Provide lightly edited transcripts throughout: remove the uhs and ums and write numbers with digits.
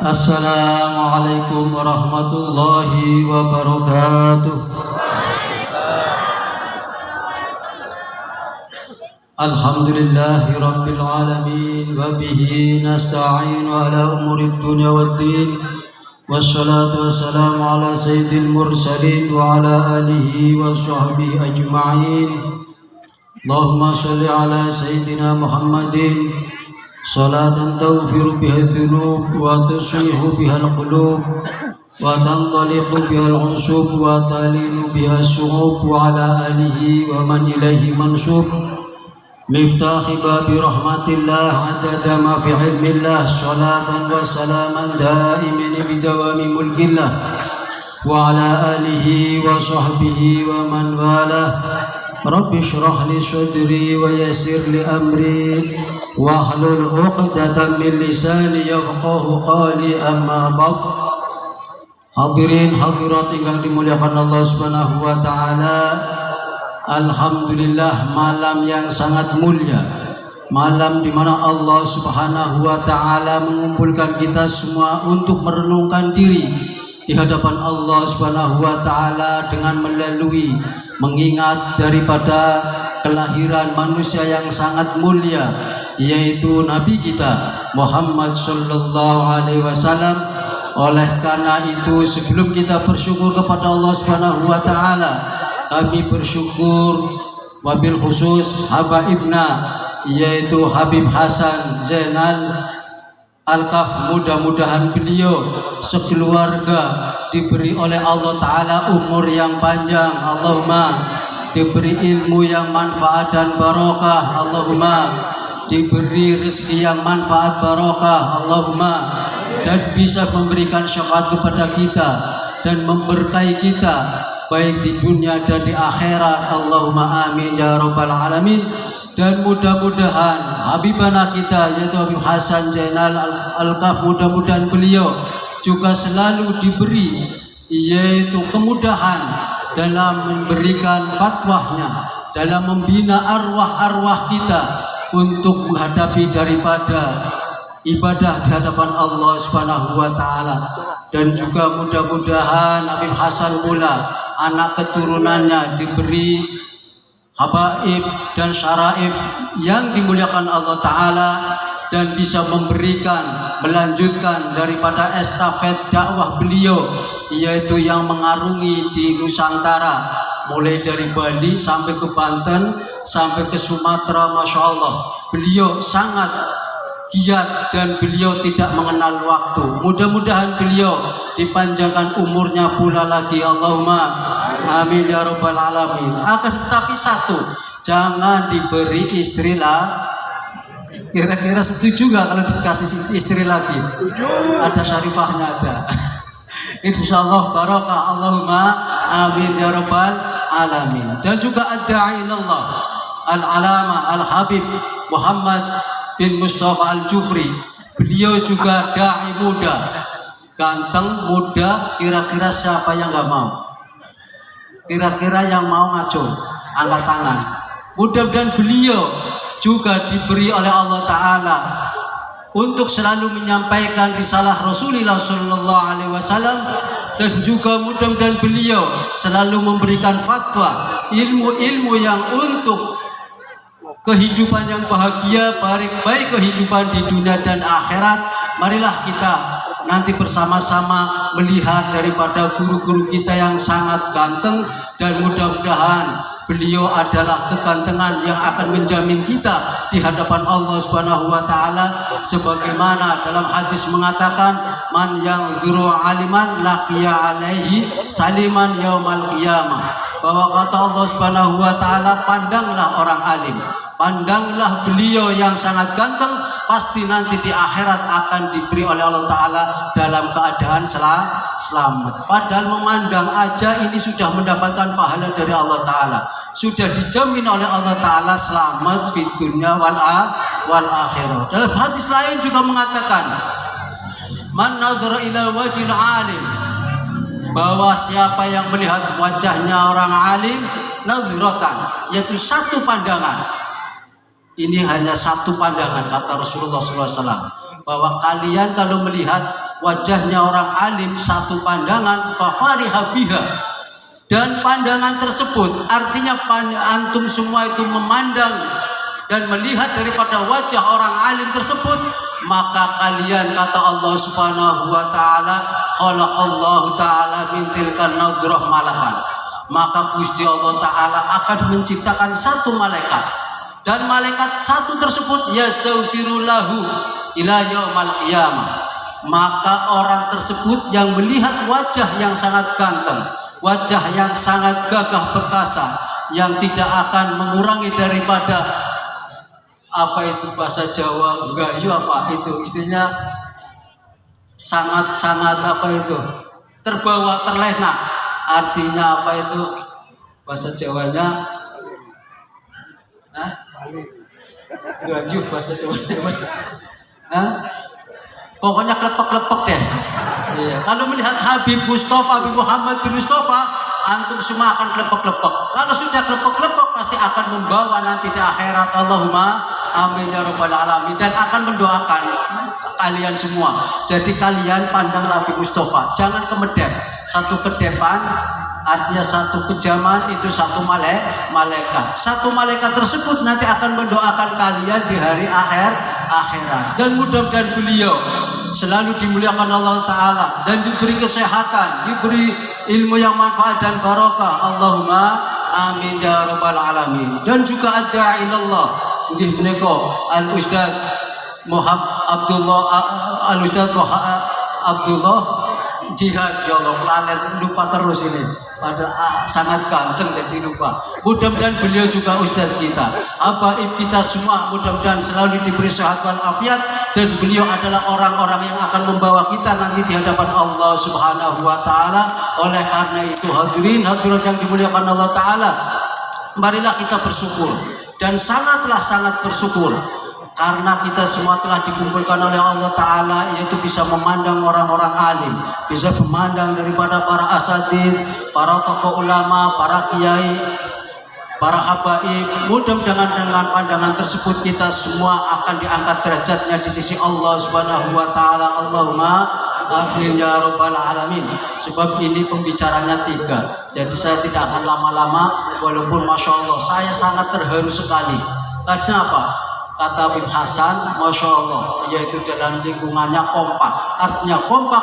Assalamualaikum warahmatullahi wabarakatuh. Alhamdulillahi rabbil alamin wa bihi nasta'inu ala umuri dunya waddin. Wassalatu wassalamu ala sayyidil mursalin wa ala alihi wa sahbihi ajma'in. Allahumma shalli ala sayyidina Muhammadin salatan tawfiru biha dzunub wa tuslihu biha al-qulub wa tantaliqu biha al-usub wa talinu biha as-suhub wa ala alihi wa man ilaihi mansub miftahi babi rahmatillah adada ma fi ilmillah salatan wa salaman daimin bidawami mulkillah wa ala alihi wa sahbihi wa man walah. Rabbi shrah li sadri wa yassir li amri wahlul 'uqdatam min lisani yafqahu qawli, amma ba'd. Hadirin hadirat yang dimuliakan Allah Subhanahu wa taala, alhamdulillah, malam yang sangat mulia, malam di mana Allah Subhanahu wa taala mengumpulkan kita semua untuk merenungkan diri di hadapan Allah Subhanahu wa taala dengan melalui mengingat daripada kelahiran manusia yang sangat mulia, yaitu Nabi kita Muhammad sallallahu alaihi wasallam. Oleh karena itu, sebelum kita bersyukur kepada Allah Subhanahu wa taala, kami bersyukur wabil khusus habaibna, yaitu Habib Hasan Zainal Al-Kaf. Mudah-mudahan beliau sekeluarga diberi oleh Allah Ta'ala umur yang panjang, Allahumma, diberi ilmu yang manfaat dan barokah, Allahumma, diberi rezeki yang manfaat barokah, Allahumma, dan bisa memberikan syafaat kepada kita dan memberkahi kita baik di dunia dan di akhirat, Allahumma amin ya rabbal alamin. Dan mudah-mudahan habibana kita, yaitu Habib Hasan Zainal Al-Kaf, mudah-mudahan beliau juga selalu diberi yaitu kemudahan dalam memberikan fatwahnya, dalam membina arwah-arwah kita untuk menghadapi daripada ibadah di hadapan Allah Subhanahu wa taala. Dan juga mudah-mudahan Habib Hasan pula anak keturunannya diberi habaib dan syaraif yang dimuliakan Allah Ta'ala, dan bisa memberikan, melanjutkan daripada estafet dakwah beliau, yaitu yang mengarungi di Nusantara, mulai dari Bali sampai ke Banten sampai ke Sumatera. Masya Allah, beliau sangat giat dan beliau tidak mengenal waktu. Mudah-mudahan beliau dipanjangkan umurnya pula lagi, Allahumma amin ya rabbal alamin. Akan tetapi satu, jangan diberi istri lah. Kira-kira setuju gak kalau dikasih istri lagi? Ada syarifahnya ada. Insyaallah barokah, Allahumma amin ya rabbal alamin. Dan juga ad-da'i ilallah al-alama al-habib Muhammad bin Mustafa Al-Jufri. Beliau juga da'i muda, ganteng, muda. Kira-kira siapa yang gak mau? Kira-kira yang mau ngaco, angkat tangan. Mudah-mudahan beliau juga diberi oleh Allah Ta'ala untuk selalu menyampaikan risalah Rasulullah Sallallahu Alaihi Wasallam, dan juga mudah-mudahan beliau selalu memberikan fatwa, ilmu-ilmu yang untuk kehidupan yang bahagia, baik kehidupan di dunia dan akhirat. Marilah kita nanti bersama-sama melihat daripada guru-guru kita yang sangat ganteng, dan mudah-mudahan beliau adalah kegantengan yang akan menjamin kita di hadapan Allah Subhanahu wa taala, sebagaimana dalam hadis mengatakan, man yang zuru aliman laqiya alaihi saliman yaumal qiyamah, bahwa kata Allah Subhanahu wa taala, pandanglah orang alim, pandanglah beliau yang sangat ganteng, pasti nanti di akhirat akan diberi oleh Allah Ta'ala dalam keadaan selamat. Padahal memandang aja ini sudah mendapatkan pahala dari Allah Ta'ala, sudah dijamin oleh Allah Ta'ala selamat di dunia wal akhirah. Dalam hadis lain juga mengatakan, man nadhara ila wajhil alim, bahwa siapa yang melihat wajahnya orang alim, nadhiratan, yaitu satu pandangan. Ini hanya satu pandangan, kata Rasulullah SAW, bahwa kalian kalau melihat wajahnya orang alim satu pandangan, fafariha biha, dan pandangan tersebut artinya antum semua itu memandang dan melihat daripada wajah orang alim tersebut, maka kalian, kata Allah Subhanahu wa taala, khalaqallahu taala min tilkan nadrah malakan, maka Gusti Allah taala akan menciptakan satu malaikat, dan malaikat satu tersebut yastaghfiru lahu ila yaumal qiyamah. Maka orang tersebut yang melihat wajah yang sangat ganteng, wajah yang sangat gagah perkasa, yang tidak akan mengurangi daripada apa itu bahasa Jawa, gayu apa itu istilahnya, sangat-sangat apa itu, terbawa terlena, artinya apa itu bahasa Jawanya, gayu bahasa Jawanya, pokoknya klepek-klepek deh. Iya. Kalau melihat Habib Mustafa, Habib Muhammad bin Mustafa, antum semua akan klepek-klepek. Kalau sudah klepek-klepek pasti akan membawa nanti di akhirat. Allahumma amin ya rabbal alamin, dan akan mendoakan kalian semua. Jadi kalian pandang Habib Mustafa, jangan kemedep. Satu kedepan artinya satu kejaman itu satu malaikat. Satu malaikat tersebut nanti akan mendoakan kalian di hari akhirat. Dan mudah-mudahan beliau selalu dimuliakan Allah Ta'ala dan diberi kesehatan, diberi ilmu yang manfaat dan barokah. Allahumma amin ya rabbal alamin. Dan juga ad-da'i ilallah, nggih menika Al-Ustaz Abdullah Jihad, ya Allah, planet lupa terus ini. Pada sangat ganteng jadi lupa. Mudah-mudahan beliau juga ustadz kita, habaib kita semua, mudah-mudahan selalu diberi sehat wal afiat, dan beliau adalah orang-orang yang akan membawa kita nanti di hadapan Allah Subhanahu wa taala. Oleh karena itu hadirin hadirat yang dimuliakan Allah taala, marilah kita bersyukur, dan sangat bersyukur karena kita semua telah dikumpulkan oleh Allah Ta'ala, yaitu bisa memandang orang-orang alim, bisa memandang daripada para asatidz, para tokoh ulama, para kiai, para habaib. Mudah-mudahan dengan pandangan tersebut kita semua akan diangkat derajatnya di sisi Allah Subhanahu wa taala. Allahumma amin ya rabbal alamin. Sebab ini pembicaranya 3, jadi saya tidak akan lama-lama, walaupun masya Allah saya sangat terharu sekali. Karena apa? Kata Habib Hasan, masya Allah, yaitu dalam lingkungannya kompak. Artinya kompak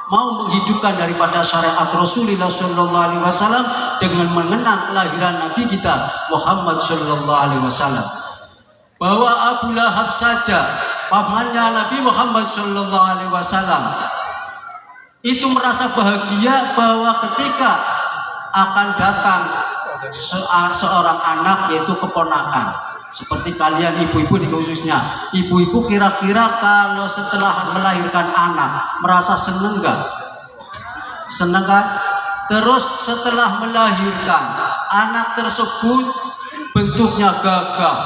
mau menghidupkan daripada syariat Rasulullah Sallallahu Alaihi Wasallam dengan mengenang kelahiran Nabi kita Muhammad Sallallahu Alaihi Wasallam. Bahwa Abu Lahab saja, pamannya Nabi Muhammad Sallallahu Alaihi Wasallam, itu merasa bahagia bahwa ketika akan datang seorang anak, yaitu keponakan. Seperti kalian ibu-ibu di khususnya, ibu-ibu kira-kira kalau setelah melahirkan anak merasa seneng gak? Seneng kan? Terus setelah melahirkan anak tersebut bentuknya gagah,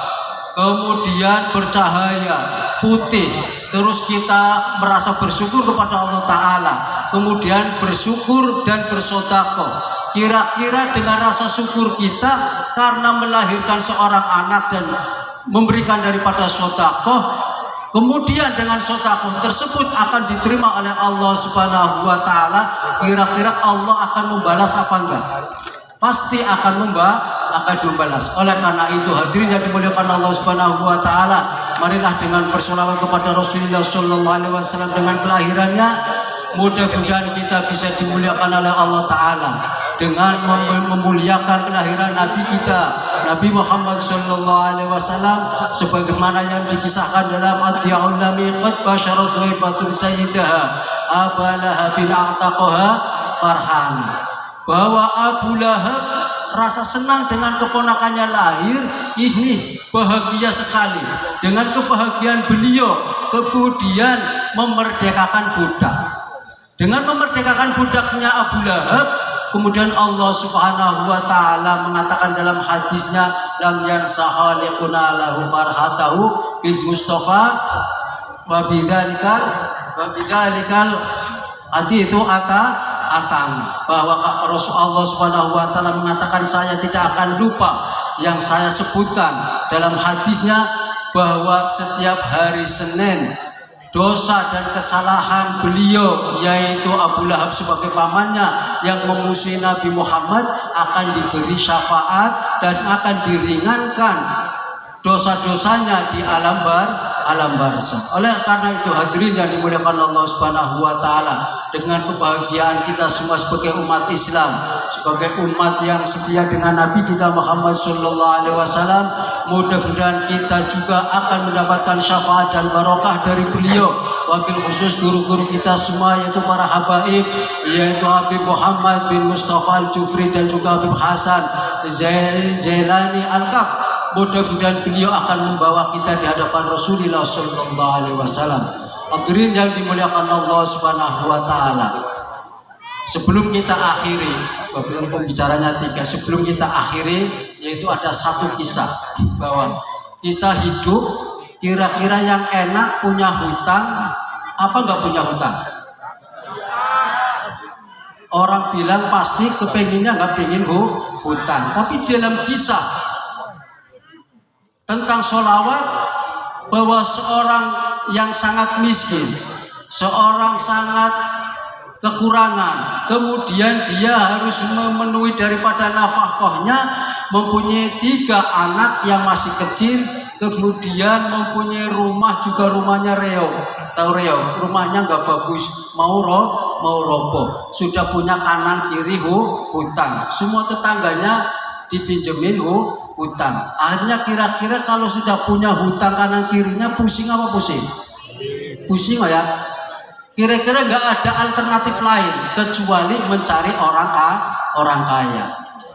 kemudian bercahaya putih, terus kita merasa bersyukur kepada Allah Ta'ala, kemudian bersyukur dan bersedekah. Kira-kira dengan rasa syukur kita karena melahirkan seorang anak dan memberikan daripada sedekah, kemudian dengan sedekah tersebut akan diterima oleh Allah Subhanahu wa taala, kira-kira Allah akan membalas apa enggak? Pasti akan membalas. Oleh karena itu hadirin yang dimuliakan Allah Subhanahu wa taala, marilah dengan bersolawat kepada Rasulullah Sallallahu Alaihi Wasallam dengan kelahirannya, mudah-mudahan kita bisa dimuliakan oleh Allah Ta'ala dengan memuliakan kelahiran Nabi kita Nabi Muhammad Sallallahu Alaihi Wasallam, sebagaimana yang dikisahkan dalam Ad-Diya'ul Lamiqat Basyarat Ghaibatun Sayyidaha Abu Lahab bin A'taqaha Farhana, bahwa Abu Lahab rasa senang dengan keponakannya lahir, ini bahagia sekali. Dengan kebahagiaan beliau kemudian memerdekakan budak. Dengan memerdekakan budaknya Abu Lahab, kemudian Allah Subhanahu wa taala mengatakan dalam hadisnya, lam yansaha liquna lahu farhatahu bil Mustafa wa bidzalikal haditsu atana, bahwa Rasulullah Subhanahu wa taala mengatakan, saya tidak akan lupa yang saya sebutkan dalam hadisnya, bahwa setiap hari Senin dosa dan kesalahan beliau, yaitu Abu Lahab sebagai pamannya yang memusuhi Nabi Muhammad, akan diberi syafaat dan akan diringankan dosa-dosanya di alam barzakh. Oleh karena itu hadirin yang dimuliakan Allah Subhanahu wa taala, dengan kebahagiaan kita semua sebagai umat Islam, sebagai umat yang setia dengan Nabi kita Muhammad sallallahu alaihi wasallam, mudah-mudahan kita juga akan mendapatkan syafaat dan barokah dari beliau. Wabil khusus guru-guru kita semua, yaitu para habaib, yaitu Habib Muhammad bin Mustafa Al-Jufri dan juga Habib Hasan Jailani Al-Kaf. Mudah-mudahan beliau akan membawa kita di hadapan Rasulullah sallallahu alaihi wasallam. Hadirin yang dimuliakan Allah Subhanahu wa taala. Sebelum kita akhiri, sebelum pembicaranya 3, sebelum kita akhiri, yaitu ada satu kisah bahwa kita hidup, kira-kira yang enak punya hutang apa enggak punya hutang? Orang bilang pasti kepenginnya enggak pengen hutang, tapi dalam kisah tentang sholawat, bahwa seorang yang sangat miskin, seorang sangat kekurangan, kemudian dia harus memenuhi daripada nafkahnya, mempunyai 3 anak yang masih kecil, kemudian mempunyai rumah juga, rumahnya reog, tahu reog, rumahnya nggak bagus, mau roboh, sudah punya kanan kiri hutang, semua tetangganya dipinjemin hutang. Akhirnya kira-kira kalau sudah punya hutang kanan kirinya, pusing apa pusing? Pusing ya. Kira-kira nggak ada alternatif lain kecuali mencari orang kaya.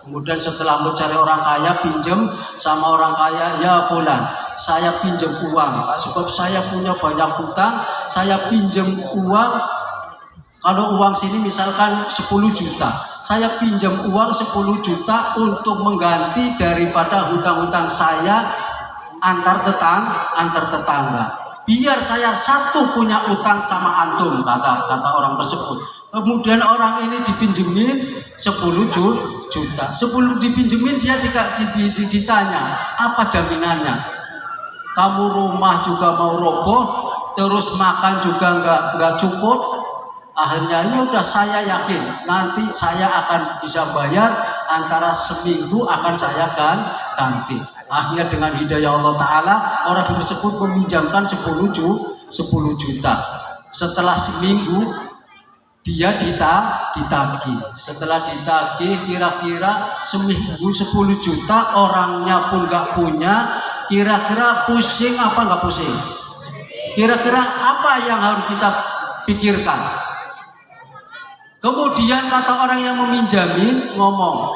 Kemudian setelah mencari orang kaya, pinjam sama orang kaya, ya fulan, saya pinjam uang sebab saya punya banyak hutang, saya pinjam uang. Kalau uang sini misalkan 10 juta, saya pinjam uang 10 juta untuk mengganti daripada hutang-hutang saya antar tetangga. Biar saya satu punya utang sama antum, kata orang tersebut. Kemudian orang ini dipinjemin 10 juta. Sebelum dipinjemin dia ditanya, apa jaminannya? Kamu rumah juga mau roboh, terus makan juga nggak cukup. Akhirnya ya udah, saya yakin nanti saya akan bisa bayar, antara seminggu akan saya ganti. Akhirnya dengan hidayah Allah Ta'ala, orang tersebut meminjamkan 10 juta. Setelah seminggu dia ditagih. Setelah ditagih kira-kira seminggu 10 juta, orangnya pun gak punya. Kira-kira pusing apa gak pusing? Kira-kira apa yang harus kita pikirkan? Kemudian kata orang yang meminjamin ngomong,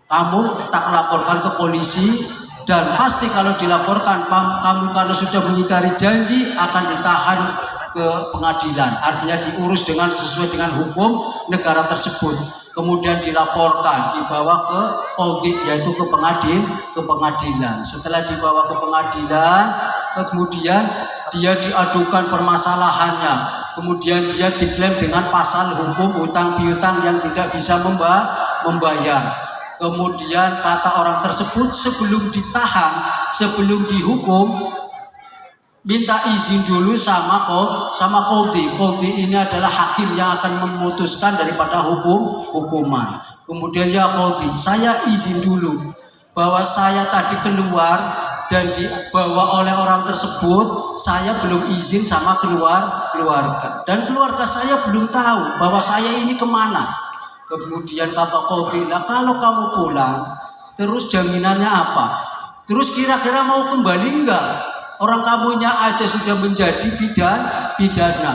kamu tak laporkan ke polisi, dan pasti kalau dilaporkan kamu kalau sudah mengingkari janji akan ditahan ke pengadilan. Artinya diurus sesuai dengan hukum negara tersebut. Kemudian dilaporkan, dibawa ke qadhi, yaitu ke pengadilan. Setelah dibawa ke pengadilan, kemudian dia diadukan permasalahannya. Kemudian dia diklaim dengan pasal hukum hutang piutang yang tidak bisa membayar. Kemudian kata orang tersebut, sebelum ditahan, sebelum dihukum, minta izin dulu sama qadhi. Qadhi ini adalah hakim yang akan memutuskan daripada hukuman. Kemudian ya qadhi, saya izin dulu bahwa saya tadi keluar dan dibawa oleh orang tersebut, saya belum izin sama keluarga, dan keluarga saya belum tahu bahwa saya ini kemana. Kemudian kata qadhi, nah kalau kamu pulang, terus jaminannya apa? Terus kira-kira mau kembali enggak? Orang kamunya aja sudah menjadi pidana.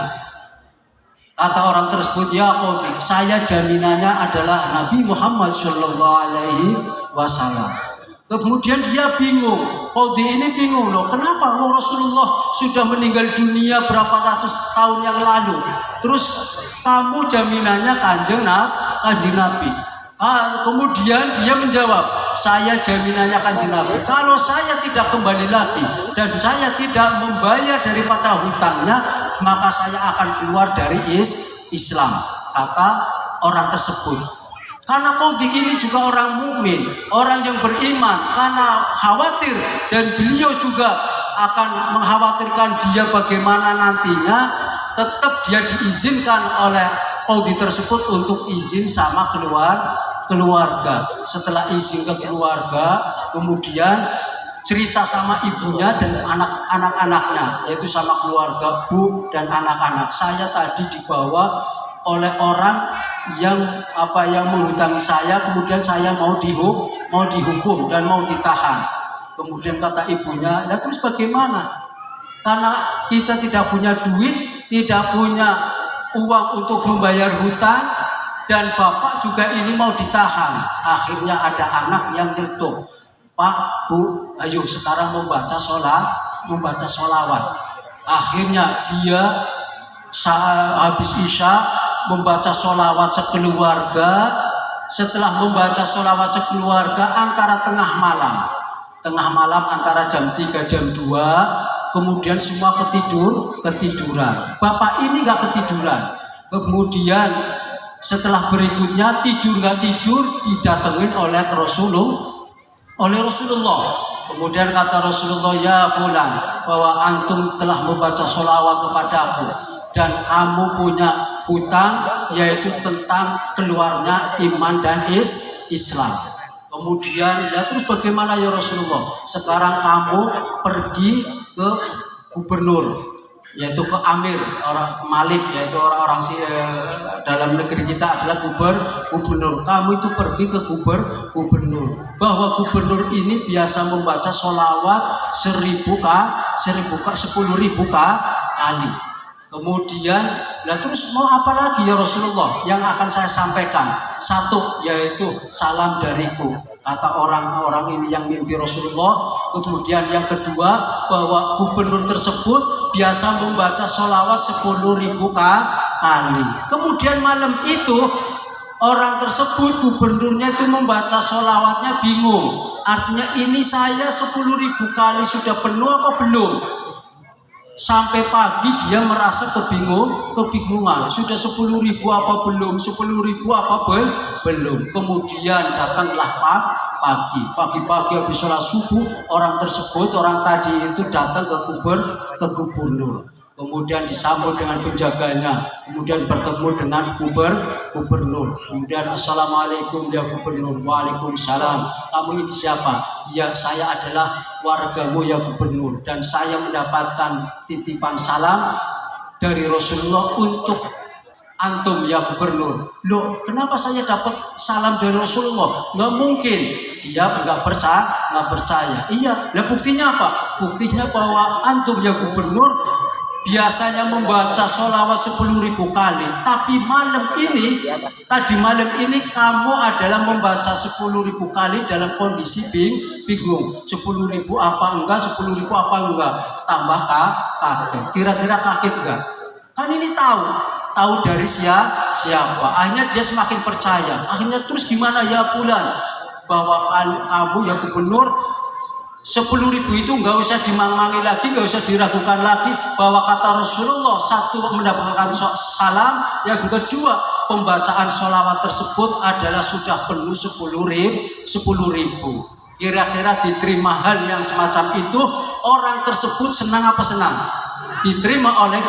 Kata orang tersebut, ya qadhi, saya jaminannya adalah Nabi Muhammad sallallahu alaihi wasallam. Kemudian dia bingung, qadhi ini bingung loh, kenapa Rasulullah sudah meninggal dunia berapa ratus tahun yang lalu, terus kamu jaminannya kanjeng Nabi. Kemudian dia menjawab, saya jaminannya kanjeng Nabi, kalau saya tidak kembali lagi dan saya tidak membayar daripada hutangnya, maka saya akan keluar dari Islam, kata orang tersebut. Karena qadhi ini juga orang mukmin, orang yang beriman, karena khawatir dan beliau juga akan mengkhawatirkan dia bagaimana nantinya, tetap dia diizinkan oleh Qaudi tersebut untuk izin sama keluarga. Setelah izin ke keluarga, kemudian cerita sama ibunya dan anak-anaknya, yaitu sama keluarga, bu dan anak-anak. Saya tadi dibawa oleh orang yang menghutangi saya, kemudian saya mau dihukum dan mau ditahan. Kemudian kata ibunya, "Nah terus bagaimana? Karena kita tidak punya duit, tidak punya uang untuk membayar hutang, dan bapak juga ini mau ditahan." Akhirnya ada anak yang nyeletuk, "Pak, Bu, ayo sekarang membaca sholawat." Akhirnya dia habis isya membaca sholawat sekeluarga. Setelah membaca sholawat sekeluarga antara tengah malam antara jam 3 jam 2, kemudian semua ketiduran. Bapak ini gak ketiduran. Kemudian setelah berikutnya nggak tidur didatengin oleh Rasulullah. Kemudian kata Rasulullah, "Ya fulan, bahwa antum telah membaca sholawat kepadaku dan kamu punya hutang, yaitu tentang keluarnya iman dan Islam." Kemudian, "Ya terus bagaimana ya Rasulullah? Sekarang kamu pergi ke gubernur, yaitu ke amir, orang malik, yaitu orang-orang dalam negeri kita adalah gubernur. Kamu itu pergi ke gubernur, bahwa gubernur ini biasa membaca sholawat 10.000 kali. Kemudian, lah terus mau apa lagi ya Rasulullah yang akan saya sampaikan? Satu, yaitu salam dariku," kata orang-orang ini yang mimpi Rasulullah. Kemudian yang kedua, bahwa gubernur tersebut biasa membaca sholawat 10.000 kali. Kemudian malam itu orang tersebut, gubernurnya itu membaca sholawatnya bingung. Artinya ini saya 10.000 kali sudah penuh apa belum? Sampai pagi dia merasa kebingungan. Sudah 10.000 apa belum? 10.000 apa belum? Kemudian datanglah pagi-pagi habis sholat subuh, orang tadi itu datang ke gubernur. Kemudian disambut dengan penjaganya, kemudian bertemu dengan gubernur. Kemudian, "Assalamualaikum ya gubernur." "Waalaikumsalam. Kamu ini siapa?" "Ya, saya adalah wargamu ya gubernur, dan saya mendapatkan titipan salam dari Rasulullah untuk antum ya gubernur." "Loh, kenapa saya dapat salam dari Rasulullah?" "Nggak mungkin." Dia nggak percaya. "Iya, lah buktinya apa?" "Buktinya bahwa antum ya gubernur biasanya membaca sholawat 10.000 kali, tapi tadi malam ini kamu adalah membaca 10.000 kali dalam kondisi bingung. 10.000 apa enggak, 10.000 apa enggak." Tambah kaget. Kira-kira kaget enggak? Kan ini tahu dari siapa. Akhirnya dia semakin percaya. Akhirnya, "Terus gimana ya fulan, bahwa kamu ya gubernur 10.000 itu nggak usah dimangangi lagi, nggak usah diragukan lagi, bahwa kata Rasulullah, satu mendapatkan salam, yang kedua pembacaan sholawat tersebut adalah sudah penuh 10.000. Kira-kira diterima hal yang semacam itu, orang tersebut senang apa senang? Diterima oleh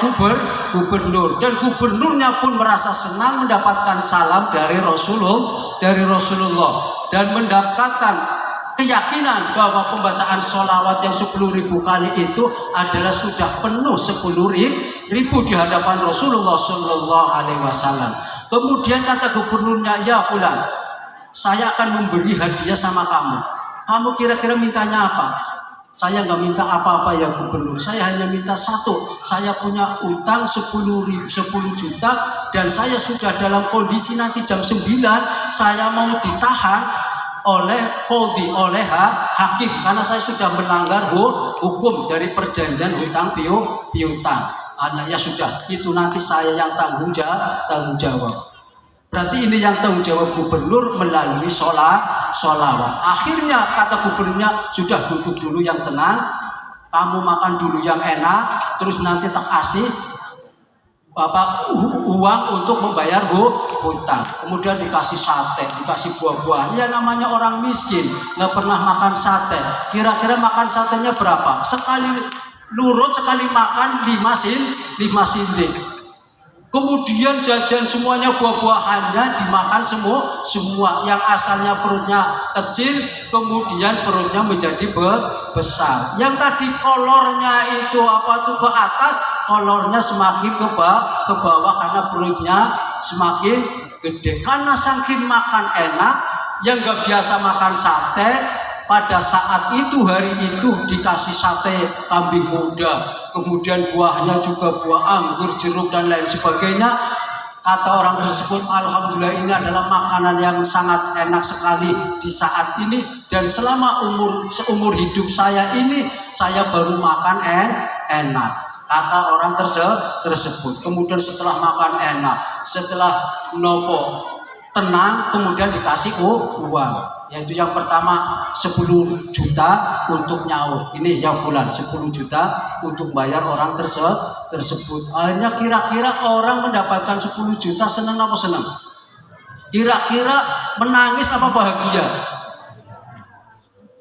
gubernur, dan gubernurnya pun merasa senang mendapatkan salam dari Rasulullah dan mendapatkan keyakinan bahwa pembacaan sholawat yang 10.000 kali itu adalah sudah penuh 10.000 di hadapan Rasulullah Shallallahu Alaihi Wasallam. Kemudian kata gubernurnya, "Ya fulan, saya akan memberi hadiah sama kamu. Kamu kira-kira mintanya apa?" "Saya nggak minta apa-apa ya gubernur. Saya hanya minta satu. Saya punya utang 10 juta dan saya sudah dalam kondisi nanti jam 9 saya mau ditahan oleh Qaudi, oleh hakim, karena saya sudah melanggar hukum dari perjanjian hutang piutang." Hanya ya sudah, itu nanti saya yang tanggung jawab. Berarti ini yang tanggung jawab gubernur melalui sholawat. Akhirnya kata gubernurnya, "Sudah, duduk dulu yang tenang, kamu makan dulu yang enak, terus nanti tak kasih Bapak uang untuk membayar hutang. Kemudian dikasih sate, dikasih buah-buahan. Ya namanya orang miskin, nggak pernah makan sate. Kira-kira makan satenya berapa? Sekali lurut, sekali makan 5 sinting. Kemudian jajan semuanya, buah-buahannya dimakan semua. Yang asalnya perutnya kecil, kemudian perutnya menjadi besar. Yang tadi kolornya itu ke atas, kolornya semakin ke bawah karena perutnya semakin gede. Karena saking makan enak, yang nggak biasa makan sate, pada saat itu hari itu dikasih sate kambing muda, kemudian buahnya juga buah anggur, jeruk dan lain sebagainya. Kata orang tersebut, alhamdulillah ini adalah makanan yang sangat enak sekali di saat ini, dan selama seumur hidup saya ini saya baru makan enak. Kata orang tersebut. Kemudian setelah makan enak, setelah nopo tenang, kemudian dikasih uang. Yaitu yang pertama 10 juta untuk nyaur. Ini ya fulan 10 juta untuk bayar orang tersebut. Akhirnya kira-kira orang mendapatkan 10 juta senang apa senang? Kira-kira menangis apa bahagia?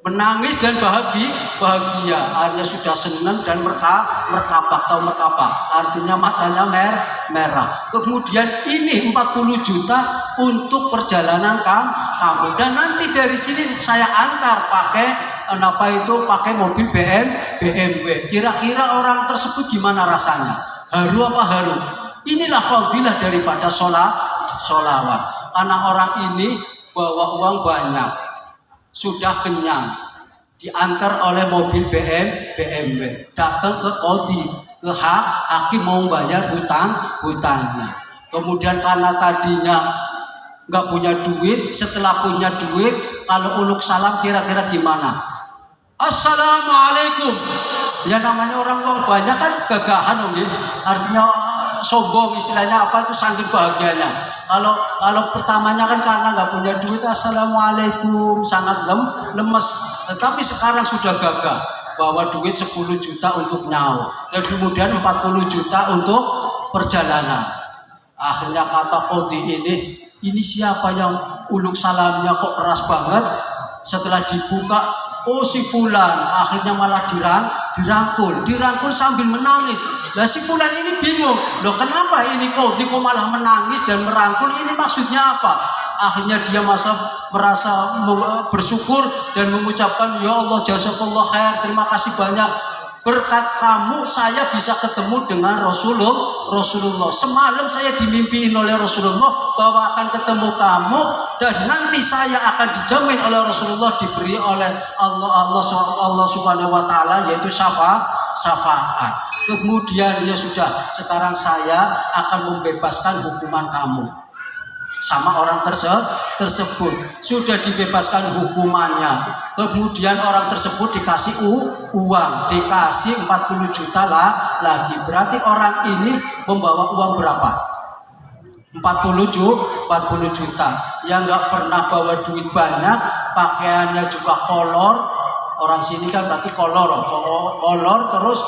Menangis dan bahagia. Akhirnya sudah senang dan merkabak. Artinya matanya merah. Kemudian ini 40 juta untuk perjalanan kamu. Dan nanti dari sini saya antar pakai mobil BMW. Kira-kira orang tersebut gimana rasanya? Haru apa haru? Inilah fadilah daripada sholawat. Karena orang ini bawa uang banyak, sudah kenyang, diantar oleh mobil BMW, datang ke kodi, ke hakim mau bayar hutangnya. Kemudian karena tadinya nggak punya duit, setelah punya duit, kalau uluk salam kira-kira gimana? Assalamualaikum. Ya namanya orang banyak kan gagahan, artinya sombong, istilahnya apa itu, saking bahagianya. Kalau pertamanya kan karena nggak punya duit, assalamualaikum, sangat lemes. Tetapi sekarang sudah gagah, bawa duit 10 juta untuk nyawa, dan kemudian 40 juta untuk perjalanan. Akhirnya kata kodi ini siapa yang uluk salamnya kok keras banget? Setelah dibuka, oh si fulan. Akhirnya malah dirangkul sambil menangis. Lah si fulan ini bingung, loh kenapa ini kok malah menangis dan merangkul, ini maksudnya apa? Akhirnya dia merasa bersyukur dan mengucapkan, ya Allah jazakallah khair, terima kasih banyak, berkat kamu saya bisa ketemu dengan Rasulullah. Semalam saya dimimpiin oleh Rasulullah bahwa akan ketemu kamu, dan nanti saya akan dijamin oleh Rasulullah, diberi oleh Allah Subhanahu wa taala, yaitu syafaat. Kemudian ya sudah, sekarang saya akan membebaskan hukuman kamu. Sama orang tersebut sudah dibebaskan hukumannya. Kemudian orang tersebut dikasih uang, dikasih 40 juta lagi. Berarti orang ini membawa uang berapa? 40 juta. Yang nggak pernah bawa duit banyak, pakaiannya juga kolor. Orang sini kan berarti kolor terus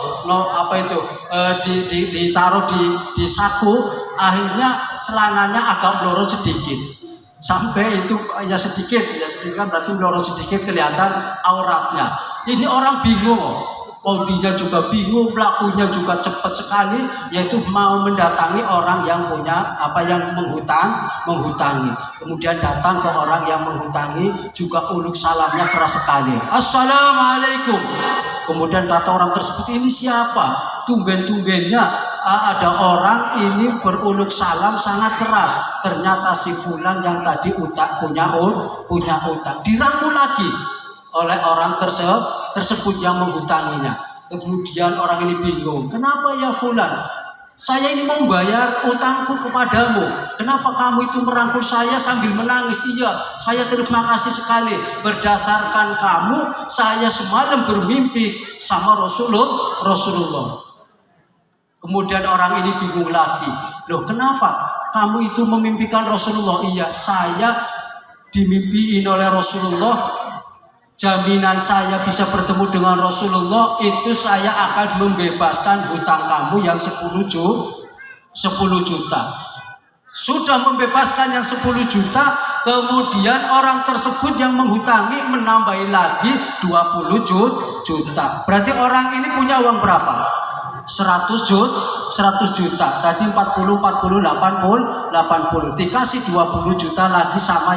ditaruh di saku. Akhirnya celananya agak melorot sedikit, sampai itu ya sedikit kan berarti melorot sedikit, kelihatan auratnya. Ini orang bingung, kodinya juga bingung, pelakunya juga cepat sekali, yaitu mau mendatangi orang yang menghutangi. Kemudian datang ke orang yang menghutangi, juga uluk salamnya keras sekali, assalamualaikum. Kemudian kata orang tersebut, ini siapa? Tumben-tumbennya ada orang ini beruluk salam sangat keras. Ternyata si fulan yang tadi punya utang. Dirangkul lagi oleh orang tersebut yang menghutanginya. Kemudian orang ini bingung, kenapa ya fulan? Saya ini mau bayar utangku kepadamu, kenapa kamu itu merangkul saya sambil menangis? Iya, saya terima kasih sekali, berdasarkan kamu saya semalam bermimpi sama Rasulullah. Kemudian orang ini bingung lagi, loh kenapa kamu itu memimpikan Rasulullah? Iya, saya dimimpiin oleh Rasulullah, jaminan saya bisa bertemu dengan Rasulullah itu saya akan membebaskan hutang kamu yang 10 juta. sudah membebaskan yang 10 juta, kemudian orang tersebut yang menghutangi menambahi lagi 20 juta. Berarti orang ini punya uang berapa? 100 juta. Tadi 40, 80. Dikasih 20 juta lagi sama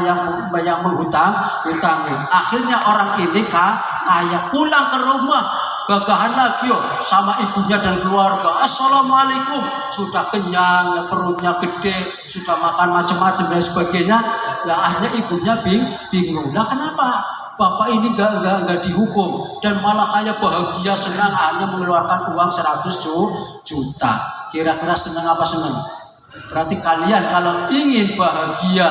yang menghutangi. Akhirnya orang ini kaya, pulang ke rumah gagahan lagi sama ibunya dan keluarga. Assalamualaikum, sudah kenyang, perutnya gede, sudah makan macam-macam dan sebagainya. Lah akhirnya ibunya bingung. Lah kenapa bapak ini gak dihukum dan malah kayak bahagia senang hanya mengeluarkan uang 100 juta. Kira-kira senang apa senang? Berarti kalian kalau ingin bahagia,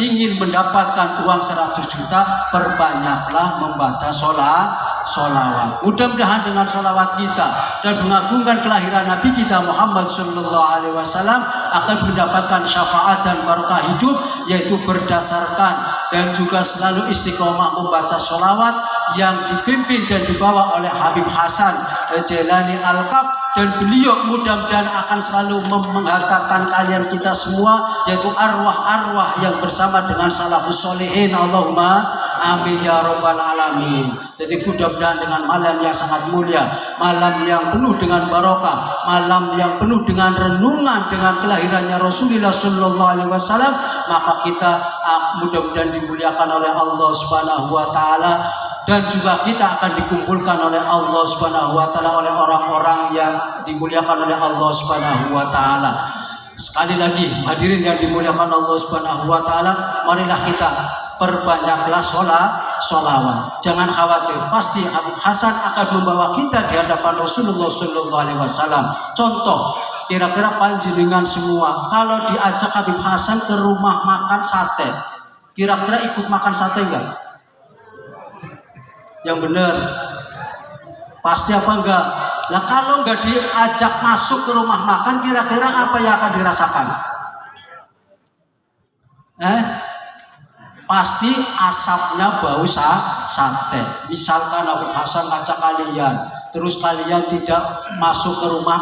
ingin mendapatkan uang 100 juta, perbanyaklah membaca sholawat. Mudah-mudahan dengan sholawat kita dan mengagungkan kelahiran Nabi kita Muhammad SAW akan mendapatkan syafaat dan barokah hidup, yaitu berdasarkan dan juga selalu istiqomah membaca sholawat yang dipimpin dan dibawa oleh Habib Hasan Jailani Al-Kaf. Dan beliau mudah-mudahan akan selalu menghantarkan kalian kita semua, yaitu arwah-arwah yang bersama dengan salafus solehin. Allahumma amin ya rabbal alamin. Jadi mudah-mudahan dengan malam yang sangat mulia, malam yang penuh dengan barokah, malam yang penuh dengan renungan dengan kelahirannya Rasulullah Sallallahu Alaihi Wasallam, maka kita mudah-mudahan dimuliakan oleh Allah Subhanahu Wa Taala. Dan juga kita akan dikumpulkan oleh Allah Subhanahu Wa Taala oleh orang-orang yang dimuliakan oleh Allah Subhanahu Wa Taala. Sekali lagi hadirin yang dimuliakan Allah Subhanahu Wa Taala, marilah kita perbanyaklah sholawat. Jangan khawatir, pasti Habib Hasan akan membawa kita di hadapan Rasulullah Sallallahu Alaihi Wasallam. Contoh, kira-kira panjenengan semua kalau diajak Habib Hasan ke rumah makan sate, kira-kira ikut makan sate enggak? Yang benar pasti apa enggak? Lah kalau enggak diajak masuk ke rumah makan, kira-kira apa yang akan dirasakan? Pasti asapnya bau sate. Misalkan Habib Hasan ngajak kalian, terus kalian tidak masuk ke rumah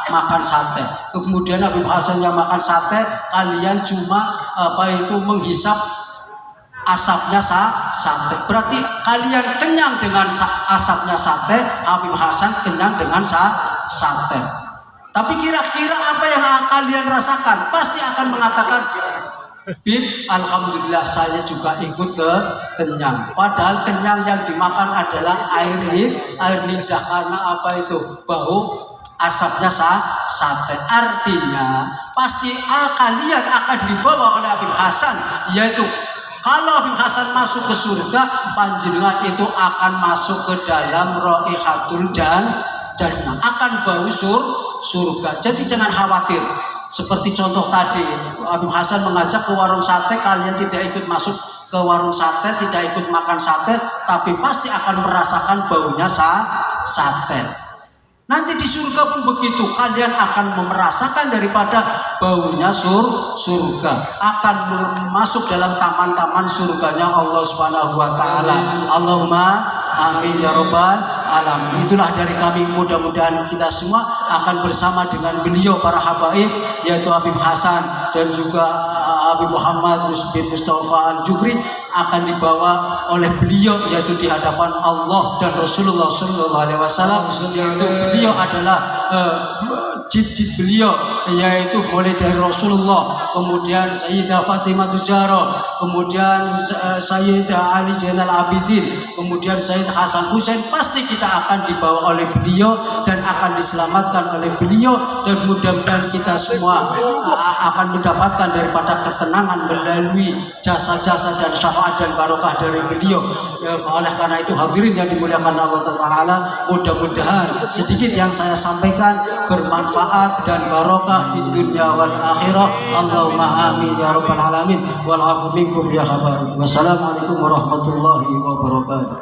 makan sate, kemudian Habib Hasan yang makan sate, kalian cuma menghisap asapnya sate. Berarti kalian kenyang dengan asapnya sate, Habib Hasan kenyang dengan sate. Tapi kira-kira apa yang kalian rasakan? Pasti akan mengatakan, Bib, alhamdulillah saya juga ikut kenyang. Padahal kenyang yang dimakan adalah air lidah, karena bau asapnya sate. Artinya pasti kalian akan dibawa oleh Habib Hasan, yaitu kalau Habib Hasan masuk ke surga, panjenengan itu akan masuk ke dalam raihatul jannah, akan bau surga. Jadi jangan khawatir. Seperti contoh tadi, Habib Hasan mengajak ke warung sate, kalian tidak ikut masuk ke warung sate, tidak ikut makan sate, tapi pasti akan merasakan baunya sate. Nanti di surga pun begitu, kalian akan merasakan daripada baunya surga, akan masuk dalam taman-taman surganya Allah Subhanahu Wa Taala. Allahumma amin ya rabbal alamin. Itulah dari kami, mudah-mudahan kita semua akan bersama dengan beliau para habaib, yaitu Habib Hasan dan juga Habib Muhammad bin Mustafa Al-Jufri, akan dibawa oleh beliau yaitu di hadapan Allah dan Rasulullah Sallallahu Alaihi Wasallam. Yaitu beliau adalah jid beliau, yaitu mulai dari Rasulullah, kemudian Sayyidah Fatimah Zahra, kemudian Sayyidah Ali Zainal Abidin, kemudian Sayyid Hasan Hussein. Pasti kita akan dibawa oleh beliau dan akan diselamatkan oleh beliau, dan mudah-mudahan kita semua akan mendapatkan daripada ketenangan melalui jasa-jasa dan syafaat dan barokah dari beliau. Oleh karena itu hadirin yang dimuliakan Allah Ta'ala, mudah-mudahan sedikit yang saya sampaikan bermanfaat dan barokah di dunia wal akhirah. Allahumma amin ya rabbal alamin. Wal afu minkum ya habaib. Wassalamualaikum warahmatullahi wabarakatuh.